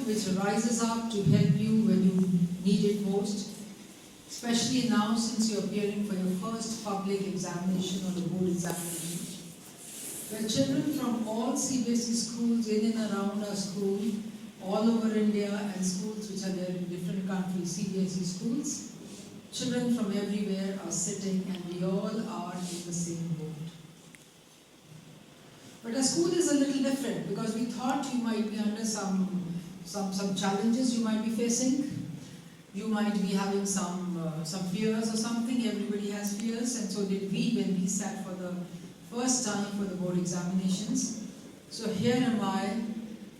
which rises up to help you when you need it most, especially now since you're appearing for your first public examination or the board examination, where children from all CBSE schools in and around our school, all over India, and schools which are there in different countries, CBSE schools, children from everywhere are sitting and we all are in the same boat. But our school is a little different because we thought you might be under some challenges you might be facing. You might be having some fears or something. Everybody has fears, and so did we when we sat for the first time for the board examinations. So here am I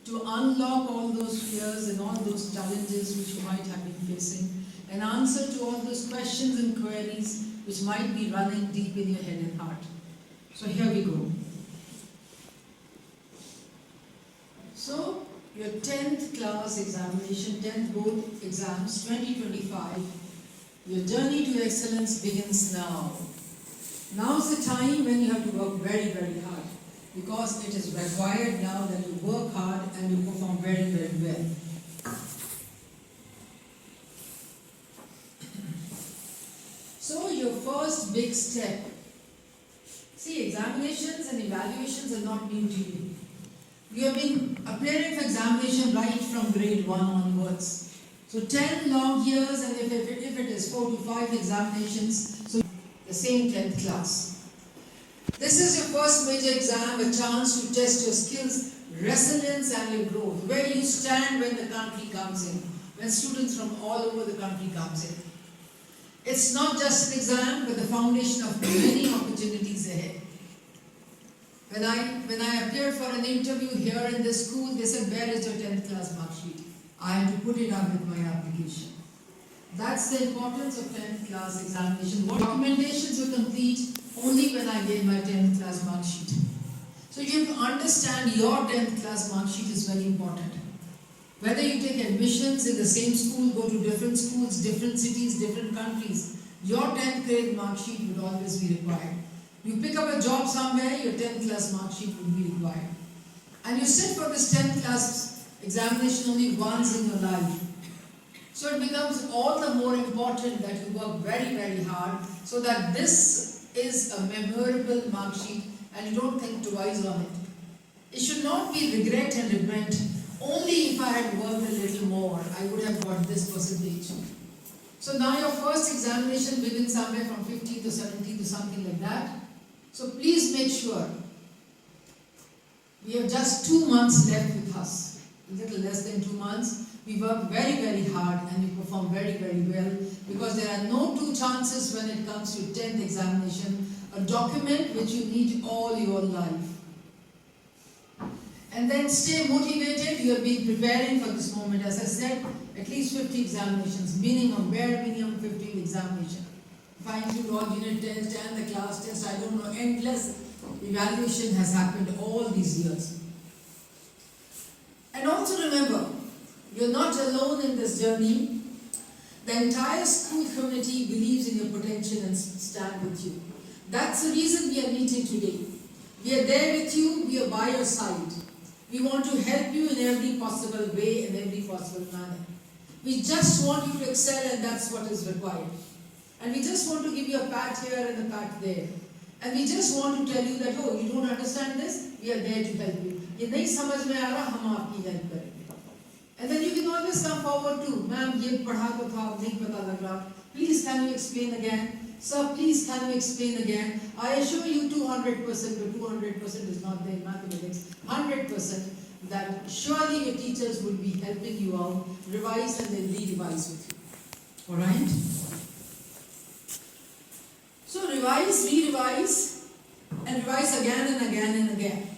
to unlock all those fears and all those challenges which you might have been facing and answer to all those questions and queries which might be running deep in your head and heart. So here we go. So, your 10th class examination, 10th board exams 2025, your journey to excellence begins now. Now's the time when you have to work very, very hard, because it is required now that you work hard and you perform very, very well. So, your first big step. See, examinations and evaluations are not new to you. You have been appearing for examination right from grade 1 onwards. So 10 long years, and if it is 4 to 5 examinations, so the same 10th class. This is your first major exam, a chance to test your skills, resilience and your growth, where you stand when the country comes in, when students from all over the country comes in. It's not just an exam, but the foundation of many opportunities ahead. When I appeared for an interview here in this school, they said, where is your 10th class mark sheet? I had to put it up with my application. That's the importance of 10th class examination. What documentations were complete only when I gave my 10th class mark sheet. So you have to understand your 10th class mark sheet is very important. Whether you take admissions in the same school, go to different schools, different cities, different countries, your 10th grade mark sheet would always be required. You pick up a job somewhere, your 10th class mark sheet would be required. And you sit for this 10th class examination only once in your life. So it becomes all the more important that you work very, very hard so that this is a memorable mark sheet and you don't think twice on it. It should not be regret and repent. Only if I had worked a little more, I would have got this percentage. So now your first examination begins somewhere from 50 to 70 to something like that. So please make sure, we have just 2 months left with us, a little less than 2 months. We work very, very hard and we perform very, very well, because there are no two chances when it comes to 10th examination, a document which you need all your life. And then stay motivated. You have been preparing for this moment, as I said, at least 50 examinations, minimum, bare minimum 50 examinations. If I include all unit tests and the class test, I don't know, endless evaluation has happened all these years. And also remember, you're not alone in this journey. The entire school community believes in your potential and stand with you. That's the reason we are meeting today. We are there with you, we are by your side. We want to help you in every possible way and every possible manner. We just want you to excel, and that's what is required. And we just want to give you a pat here and a pat there. And we just want to tell you that, oh, you don't understand this? We are there to help you. ये नहीं समझ में आ रहा, हम आपकी help करेंगे. And then you can always come forward to, ma'am, ये पढ़ा तो था, नहीं पता लग रहा. Please can you explain again? Sir, please can you explain again? I assure you 200%, but 200% is not there in mathematics. 100% that surely your teachers will be helping you out, revise and then re-revise with you. Alright? So revise, re-revise, and revise again and again and again.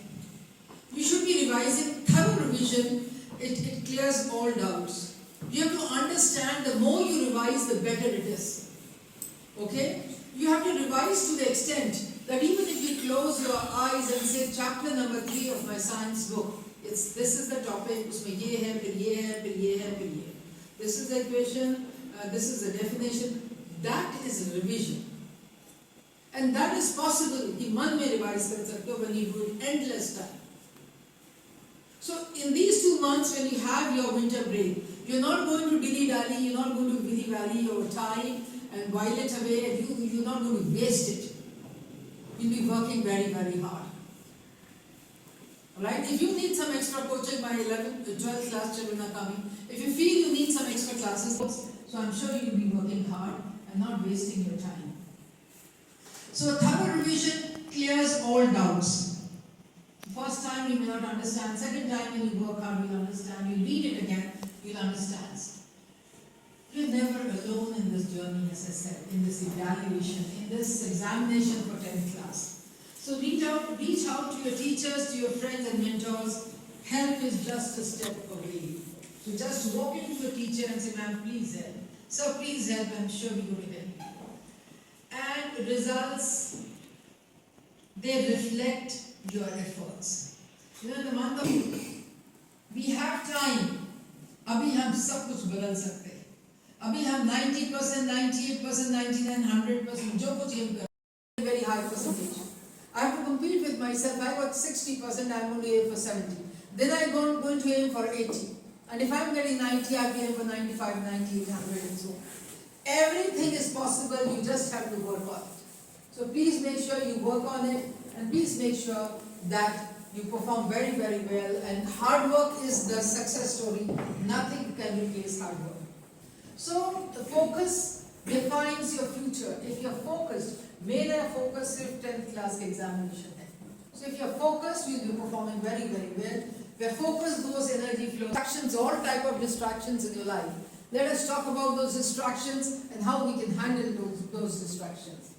You should be revising. Thorough revision, it clears all doubts. You have to understand, the more you revise, the better it is. Okay? You have to revise to the extent that even if you close your eyes and say chapter number 3 of my science book, this is the topic, usme ye hai, phir ye hai, phir ye hai, phir ye hai. This is the equation, this is the definition. That is revision. And that is possible कि मन में revise कर सकते हो when you do it endless time. So in these 2 months when you have your winter break, you're not going to dilly-dally, you're not going to dilly-dally your time and while it away, and you're not going to waste it. You'll be working very, very hard. Alright? If you need some extra coaching, my 11th, 12th class children are coming. If you feel you need some extra classes, so I'm sure you'll be working hard and not wasting your time. So a thorough revision clears all doubts. First time you may not understand, second time when you work hard you'll understand, you read it again, you'll understand. You're never alone in this journey, as I said, in this evaluation, in this examination for 10th class. So reach out to your teachers, to your friends and mentors. Help is just a step away. So just walk into your teacher and say, ma'am, please help. Sir, please help, I'm sure we will help you. And results, they reflect your efforts. You know, in the month of we have time. अभी हम सब कुछ बदल सकते हैं. अभी हम 90%, 98%, 99%, 100% जो कुछ aim कर very high percentage. I have to compete with myself. I got 60%, I'm going to aim for 70. Then I'm going to aim for 80. And if I'm getting 90, I'll be aiming for 95, 98, 100 and so on. Everything is possible, you just have to work on it. So please make sure you work on it and please make sure that you perform very, very well, and hard work is the success story. Nothing can replace hard work. So the focus defines your future. If you're focused, मेरा focus सिर्फ 10th class के examination है. So if you're focused, you'll be performing very, very well. Where focus goes, energy flows. Distractions, all type of distractions in your life. Let us talk about those distractions and how we can handle those distractions.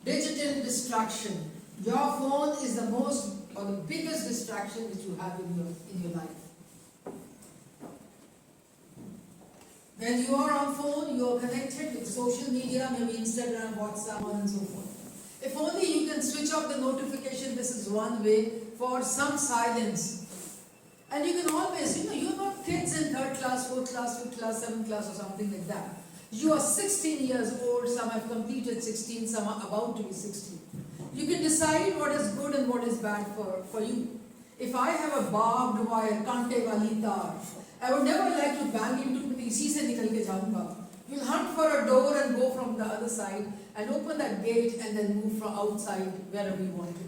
Digital distraction. Your phone is the most or the biggest distraction that you have in your life. When you are on phone, you are connected with social media, maybe Instagram, WhatsApp, and so forth. If only you can switch off the notification, this is one way for some silence. And you can always, you're not kids in 3rd class, 4th class, 5th class, 7th class or something like that. You are 16 years old, some have completed 16, some are about to be 16. You can decide what is good and what is bad for you. If I have a barbed wire, kante wali tar, I would never like to bang into it, इसी से निकल के जाऊंगा. You'll hunt for a door and go from the other side and open that gate and then move from outside wherever you want to.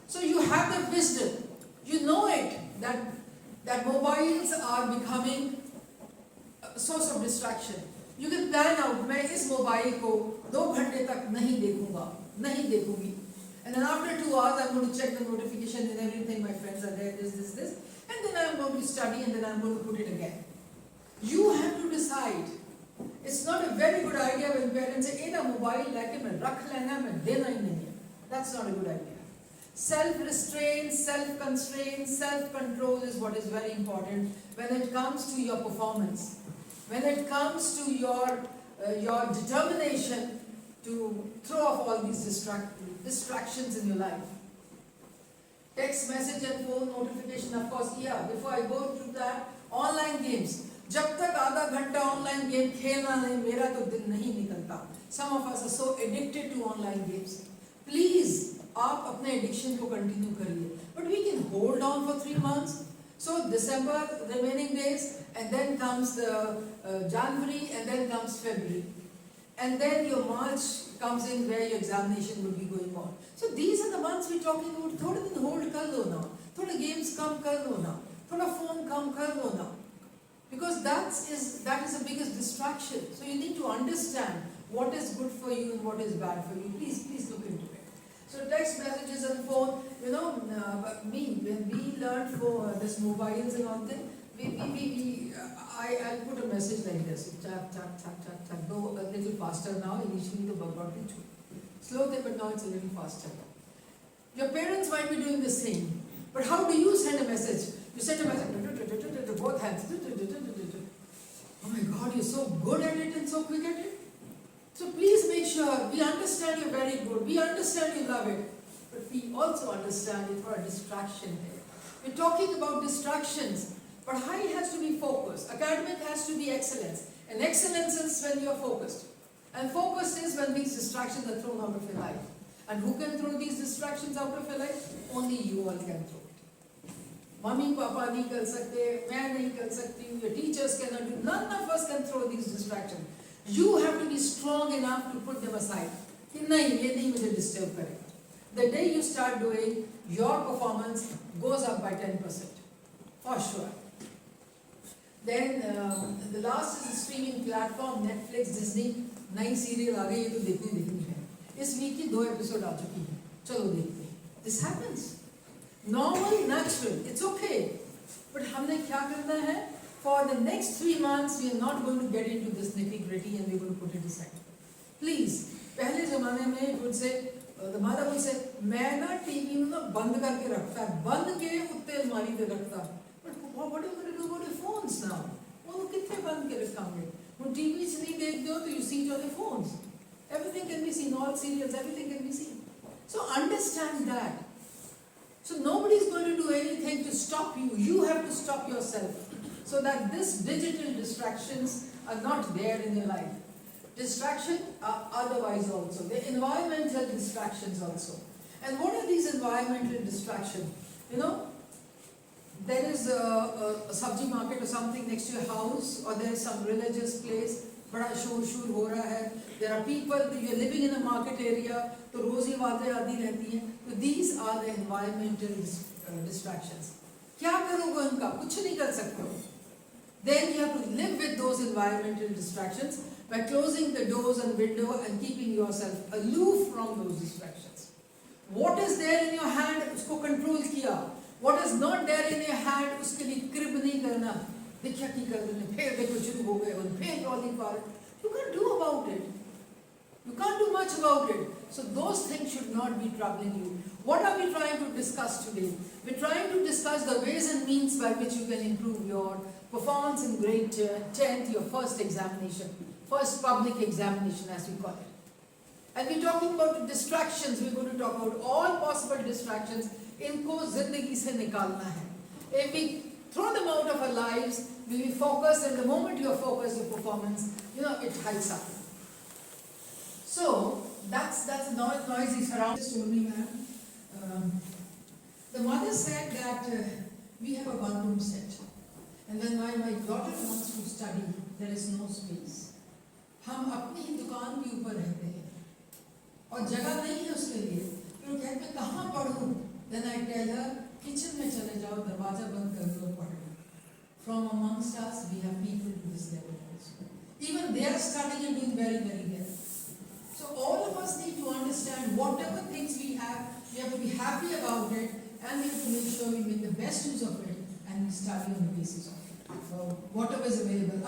So you have that wisdom. You know it, that mobiles are becoming a source of distraction. You can plan out, मैं इस mobile को 2 घंटे तक नहीं देखूंगा, नहीं देखूंगी. And then after 2 hours, I'm going to check the notification and everything, my friends are there, this. And then I'm going to study and then I'm going to put it again. You have to decide. It's not a very good idea when parents say, "Eda mobile like मैं रख लेना, मैं देना ही नहीं है." That's not a good idea. Self-restraint, self-constraint, self-control is what is very important when it comes to your performance. When it comes to your determination to throw off all these distractions in your life. Text message and phone notification, of course, yeah. Before I go through that, online games. जब तक आधा घंटा online game खेलना नहीं, मेरा तो दिन नहीं निकलता. Some of us are so addicted to online games. Please, आप अपने addiction को continue करिए. But we can hold on for 3 months. So December, remaining days, and then comes the January, and then comes February. And then your March comes in where your examination will be going on. So these are the months we're talking about. थोड़े दिन hold कर लो ना, थोड़े games कम कर लो ना, थोड़ा phone कम कर लो ना. Because that is the biggest distraction. So you need to understand what is good for you and what is bad for you. Please look into it. So text messages and phone, when we learned for this mobiles and all that, I'll put a message like this. Tap, go a little faster now. Initially the bug slow there, but now it's a little faster. Your parents might be doing the same. But how do you send a message? You send a message, both hands. Oh my God, you're so good at it and so quick at it. So please make sure, we understand you're very good. We understand you love it. But we also understand it for a distraction here. We're talking about distractions. But high has to be focused. Academic has to be excellence. And excellence is when you're focused. And focus is when these distractions are thrown out of your life. And who can throw these distractions out of your life? Only you all can throw it. Mummy papa नहीं कर सकते, मैं नहीं कर सकती, your teachers cannot do, none of us can throw these distractions. You have to be strong enough to put them aside. कि नहीं, ये नहीं मुझे disturb करेगा. The day you start doing, your performance goes up by 10%, for sure. Then the last is the streaming platform, Netflix, Disney. नई serial आ गई, ये तो देखनी है. इस वीक की 2 एपिसोड आ चुकी है, चलो देखते हैं. This happens. Normal, natural, it's okay. But हमने क्या करना है? For the next 3 months, we are not going to get into this nitty-gritty and we are going to put it aside. Please, पहले ज़माने में would say, the mother would say, मैं ना TV में ना बंद करके रखता, बंद के उत्ते अलमारी पे रखता. But what are you going to do about your phones now? वो कितने बंद के रखेंगे? वो टीवी से नहीं देखते हो तो you see it on your phones. Everything can be seen, all serials, everything can be seen. So understand that. So nobody is going to do anything to stop you. You have to stop yourself so that these digital distractions are not there in your life. Distraction are otherwise also. They're environmental distractions also. And what are these environmental distractions? You know, there is a sabji market or something next to your house, or there is some religious place. बड़ा शोर हो रहा है. There are people, you are living in a market area, तो रोज ही आवाजें आती रहती हैं. तो these are the environmental distractions. क्या करोगे उनका? कुछ नहीं कर सकते हो. Then you have to live with those environmental distractions by closing the doors and window and keeping yourself aloof from those distractions. What is there in your hand, उसको control किया. What is not there in your hand, उसके लिए crib नहीं करना. देखिए क्या कर देने, फिर देखो शुरू हो गए और फिर ट्रॉली पार. You can't do about it. You can't do much about it. So those things should not be troubling you. What are we trying to discuss today? We're trying to discuss the ways and means by which you can improve your performance in grade 10th, your first examination, first public examination as we call it. And we're talking about distractions. We're going to talk about all possible distractions. इनको जिंदगी से निकालना है. If we throw them out of our lives, we will focus, and the moment you are focused, your performance, it hikes up. So that's not noisy surroundings. Told me, ma'am. The mother said that we have a one-room set, and when my daughter wants to study, there is no space. हम अपनी ही दुकान के ऊपर रहते हैं और जगह नहीं है उसके लिए. फिर वो कहते हैं कहाँ पढ़ूँ? Then I tell her, kitchen में चले जाओ, दरवाजा बंद कर दो और पढ़ लो. From amongst us, we have people to this level also. Even they are studying and doing very, very well. So all of us need to understand whatever things we have to be happy about it, and we have to make sure we make the best use of it, and we study on the basis of it. So whatever is available,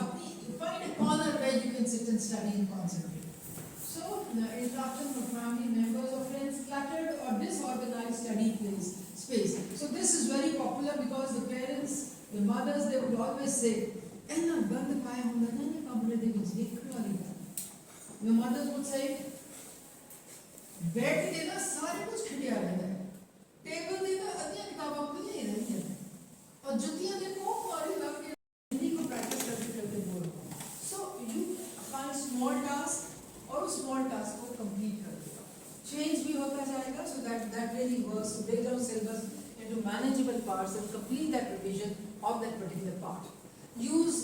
find a corner where you can sit and study and concentrate. So the interruption of family members or friends, cluttered or disorganized study space. So this is very popular because the parents, the mothers, they would always say, "ऐना बंद पाया होगा ना ये कमरे दे बीच देखने वाली बात." Your mothers would say, "बेड दे ना सारे कुछ खिटिया रहता है, टेबल दे ना अन्य किताबें खुली ही रहती हैं, और जुतियाँ देखो हमारी लग के हिंदी को प्रैक्टिस करते बोलो." So you find small tasks और उस small task को complete कर देगा. Change भी होता जाएगा, so that really works. So break down syllabus into manageable parts and complete that revision of that particular part. Use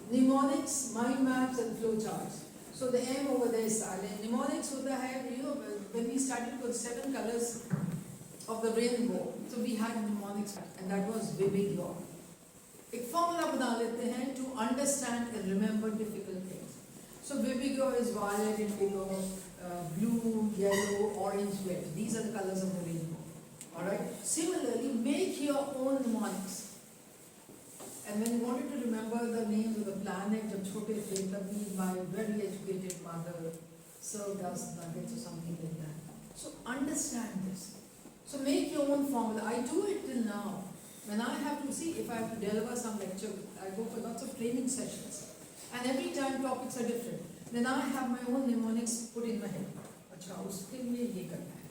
mnemonics, mind maps and flow charts. So the M over there is silent. Mnemonics होता है, when we started with 7 colors of the rainbow, so we had mnemonics, and that was Vibigyo. एक formula बना लेते हैं to understand and remember difficult things. So Vibigyo is violet, indigo, blue, yellow, orange, red. These are the colors of the rainbow. Alright? Similarly, make your own mnemonics. And when you wanted to remember the names of the planet, जब छोटे थे, तभी my very educated mother served us nuggets or something like that. So understand this. So make your own formula. I do it till now. When I have to see, if I have to deliver some lecture, I go for lots of training sessions. And every time topics are different. Then I have my own mnemonics put in my head. अच्छा उसके लिए ये करना है.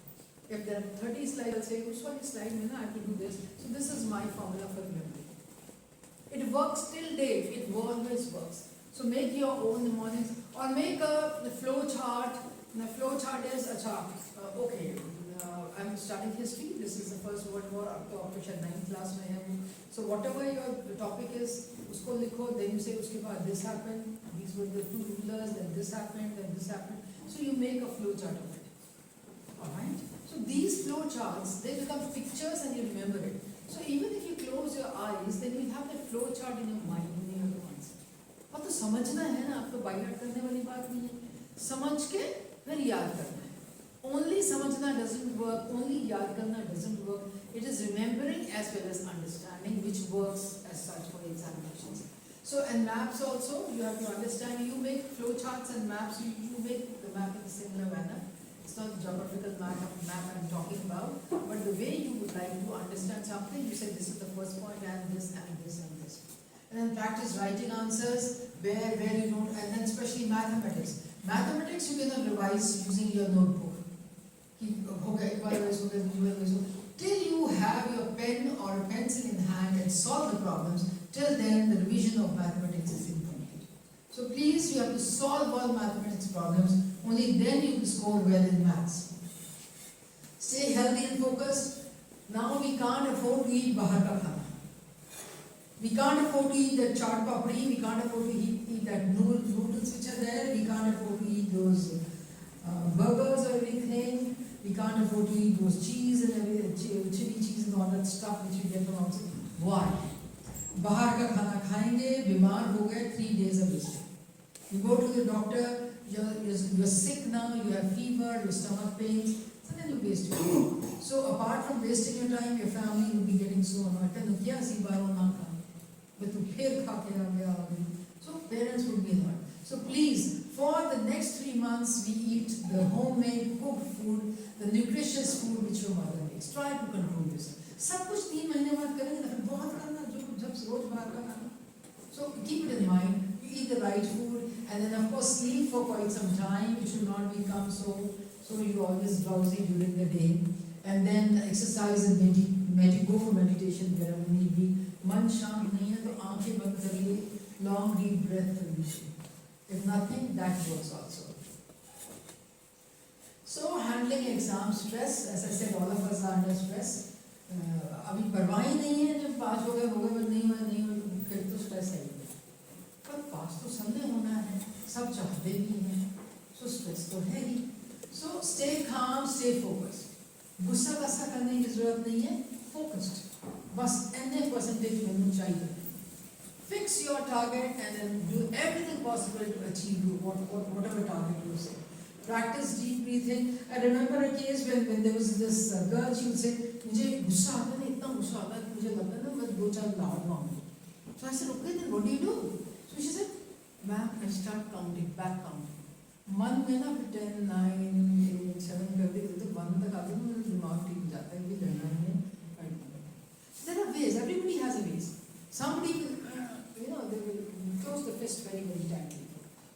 If there are 30 slides, I'll say उस वाली slide में ना I have to do this. So this is my formula for memory. It works till date. It always works. So make your own mnemonics or make a flow chart. The flow chart is अच्छा okay. I'm studying history. This is the First World War up to आप शायद 9th class में है. So whatever your topic is, उसको लिखो. Then you say उसके बाद this happened. These were the two rulers. Then this happened. Then this happened. So you make a flow chart of it. All right. So these flow charts, they become pictures and you remember it. So even if you close your eyes, then you have that flow chart in your mind when you have to answer. अब तो समझना है ना, आपको by heart करने वाली बात नहीं है. समझ के फिर याद करना है. Only समझना doesn't work, only याद करना doesn't work. It is remembering as well as understanding which works as such for examinations. So and maps also, you have to understand, you make flow charts and maps, you make the map in a similar manner. It's not the geographical map I'm talking about, but the way you would like to understand something, you say this is the first point and this and this and this. And then practice writing answers where you don't, and then especially mathematics. Mathematics you cannot revise using your notebook. Till you have your pen or a pencil in hand and solve the problems, till then the revision of mathematics is incomplete. So please, you have to solve all mathematics problems, only then you will score well in maths. Stay healthy and focused. Now we can't afford to eat bahar ka khana. We can't afford to eat that chaat papdi, we can't afford to eat that noodles which are there, we can't afford to eat those burgers or anything. We can't afford to eat those cheese and chili cheese and all that stuff which we get from outside. Why? बाहर का खाना खाएंगे, बीमार हो गए, 3 days are wasted. You go to the doctor, you're sick now, you have fever, your stomach pains, so then you waste your time. So apart from wasting your time, your family will be getting so annoyed. Then क्या सी बारों ना खा, but तू फिर खा के आ गया. So parents will be annoyed. So please, for the next 3 months, we eat the homemade cooked food, the nutritious food which your mother makes. Try to control yourself. सब कुछ 3 महीने बाद करेंगे ना, बहुत करना जो जब रोज बाहर का खाना. So keep it in mind. You eat the right food, and then of course sleep for quite some time. It should not become so you're always drowsy during the day. And then exercise and go for meditation wherever need be. मन शांत नहीं है तो आंखें बंद करिए. Long deep breath लीजिए. If nothing, that works also. So handling exam stress, as I said, all of us are under stress. अभी परवाह ही नहीं है, जब पास हो गए बट नहीं हुआ फिर तो स्ट्रेस है. पर पास तो सबने होना है, सब चाहते भी हैं, so स्ट्रेस तो है ही. So stay calm, stay focused. गुस्सा वस्सा करने की जरूरत नहीं है, focused. बस %% मिलना चाहिए. Fix your target and then do everything possible to achieve whatever target you say. Practice deep breathing. I remember a case when there was this girl, she would say, मुझे गुस्सा आता है, इतना गुस्सा आता है कि मुझे लगता है ना मैं 2-4 लाड मांगूं. So I said, okay, then what do you do? So she said, ma'am, I start counting, back counting. मन में ना 10, 9, 8, 7 कर देते तो 1 तक आते तो मेरा दिमाग ठीक हो जाता है कि लड़ना है. There are ways. Everybody has a ways. Somebody will, they will close the fist very, very tightly.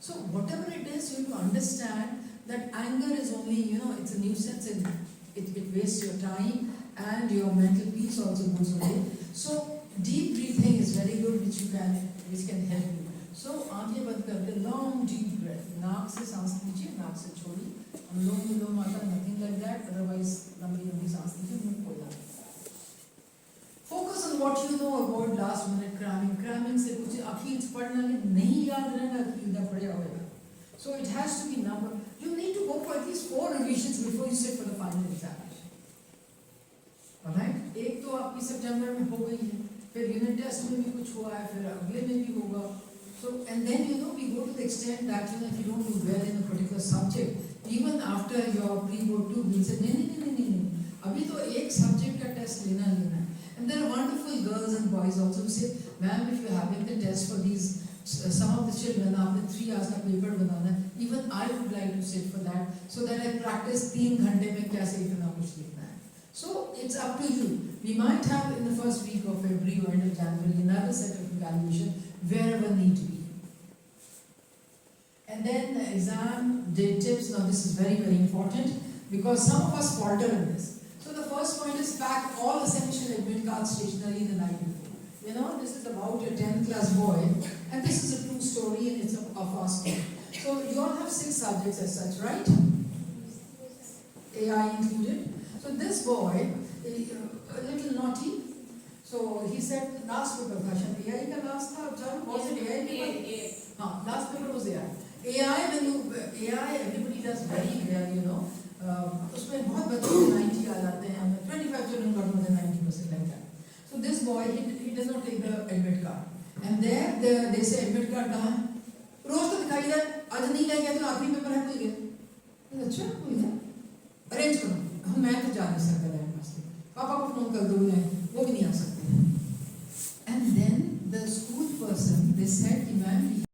So whatever it is, you have to understand that anger is only, it's a nuisance and it wastes your time and your mental peace also goes away. So deep breathing is very good, which can help you. So आंखें बंद करके long deep breath. नाक से सांस लीजिए, नाक से छोड़िए. अनुलोम विलोम आता है, nothing like that. Otherwise लंबी सांस लीजिए, मुंह खोला. Focus on what you know, avoid last minute cramming. Cramming से कुछ अखीर पढ़ना नहीं याद रहना अखीर पढ़ा होगा. So it has to be number. You need to go for at least 4 revisions before you sit for the final examination. Alright? एक तो आपकी सितंबर में हो गई है, फिर यूनिट टेस्ट में भी कुछ हुआ है, फिर अगले में भी होगा. So and then we go to the extent that if you don't do well in a particular subject, even after your pre-board 2, we'll say नहीं. अभी तो एक subject का test लेना है. And there are wonderful girls and boys also who say, ma'am, if you're having the test for these, some of the children, after 3 hours का paper banana, even I would like to sit for that, so that I practice 3 घंटे में कैसे इतना कुछ लिखना है. So it's up to you. We might have in the first week of February or end of January another set of evaluation wherever need to be. And then the exam day tips. Now this is very, very important because some of us falter in this. So the first point is pack all essential admit card stationery the night before. This is about your 10th class boy, and this is a true story and it's of our school. So you all have 6 subjects as such, right? AI included. So this boy, a little naughty, so he said last paper था शायद AI का last था, चालू was it AI paper? हाँ, last paper was AI. AI when you AI everybody does very well, you know. उसमें बहुत बच्चे 90 आ जाते हैं, 25 children got more than 90% like that. So this boy he does not take the admit card, and there they say admit card कहाँ है? रोज तो दिखाई दे, आज नहीं ले गया तो आखिरी पेपर है कोई गया, अच्छा कोई है, अरेंज करो, हम मैं तो जा नहीं सकता है पास, पापा को फोन कर दो, वो भी नहीं आ सकते हैं. And then the school person they said कि मैम